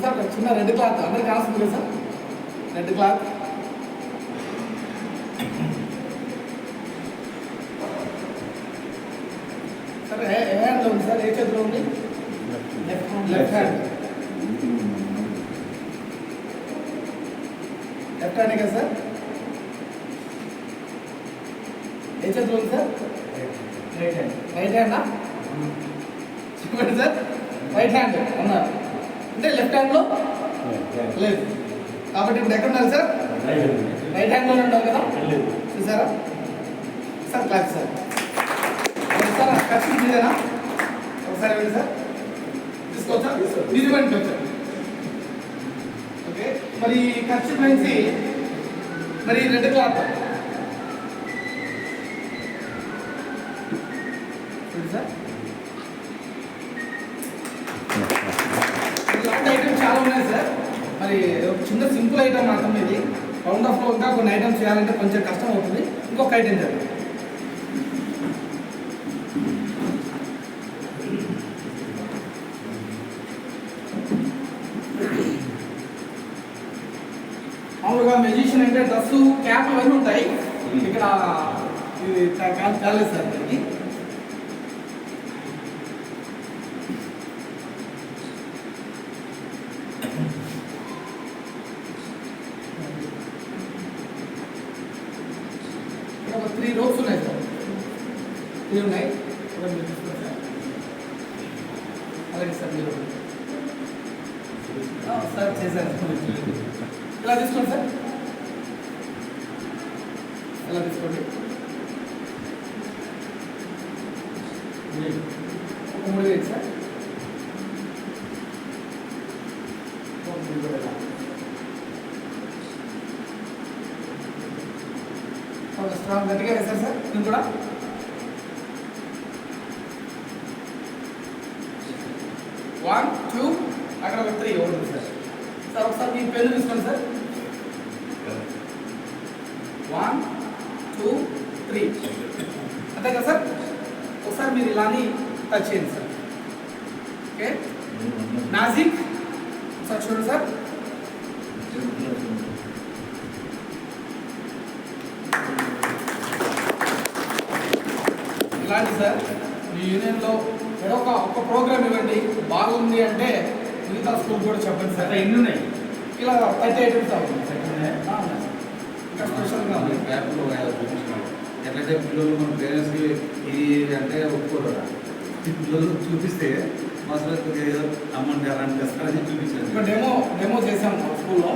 Sir చిన్న red cloth అందరికి కావాల్సింది కదా సార్, రెడ్ క్లాత్. సార్ ఏ హ్యాండ్లో ఉంది సార్, ఏ చేతిలో ఉంది? Left hand. లెఫ్ట్ హ్యాండ్ కదా సార్? ఏ చేతిలో ఉంది సార్? Right hand. రైట్ హ్యాండా చెప్పండి సార్. రైట్ హ్యాండ్ అన్నారు అంటే లెఫ్ట్ హ్యాండ్లో లేదు కాబట్టి ఇప్పుడు ఎక్కడ ఉన్నారు సార్? రైట్ హ్యాండ్లోనే ఉన్నారు కదా, చూసారా సార్? క్లాస్ సార్ సార్ ఖర్చు మీదేనా? ఒకసారి వెళ్ళి సార్ తీసుకోవచ్చా? నిజమండి వచ్చారు. ఓకే, మరి ఖర్చు నుంచి మరి రెడ్ క్లాత్ సార్. ఇలాంటి ఐటమ్ చాలా ఉన్నాయి సార్. మరి చిన్న సింపుల్ ఐటమ్ మాత్రం ఇది. రౌండ్ ఆఫ్లో ఇంకా కొన్ని ఐటమ్స్ చేయాలంటే కొంచెం కష్టం అవుతుంది. ఇంకొక ఐటమ్ సార్, మామూలుగా మెజిషియన్ అంటే డ్రెస్సు క్యాప్ అవన్నీ ఉంటాయి. ఇక్కడ ఇది కాలేదు సార్. దీనికి ఒక 3 రోప్స్ ఉన్నాయి సార్. 3 ఉన్నాయి. అలాగే సార్ మీరు సార్ చేశారు. ఇలా తీసుకోండి సార్, ఇలా తీసుకోండి. ఒక 3 వేలు సార్. స్ట్రాంగ్ గట్టిగా వేశారు సార్. నేను కూడా 1 2 అక్కడ ఒక 3 ఉంటుంది సార్. సార్ ఒకసారి మీ పెన్ను తీసుకోండి సార్. 1 2 3 అంతే కదా సార్? ఒకసారి మీరు ఇలాని టచ్ చేయండి సార్. ఓకే, మ్యాజిక్ సార్ చూడండి సార్. ఇలాంటి సార్ మీ యూనియన్లో ఏదో ఒక ప్రోగ్రామ్ ఇవ్వండి, బాగుంది అంటే మిగతా స్కూల్ కూడా చెప్పండి సార్. ఎన్ని ఉన్నాయి? ఇలా 30 ఐటమ్స్ అవుతుంది సార్. ఇంకా స్పెషల్గా ఉంది. యాప్లో ఎట్లయితే పిల్లలు మన పేరెంట్స్కి ఇది అంటే ఒప్పుకోరు. పిల్లలు చూపిస్తే మా సార్ ఏదో అమ్మండి అలాంటి చేస్తారని చూపించారు. డెమో చేసాము స్కూల్లో.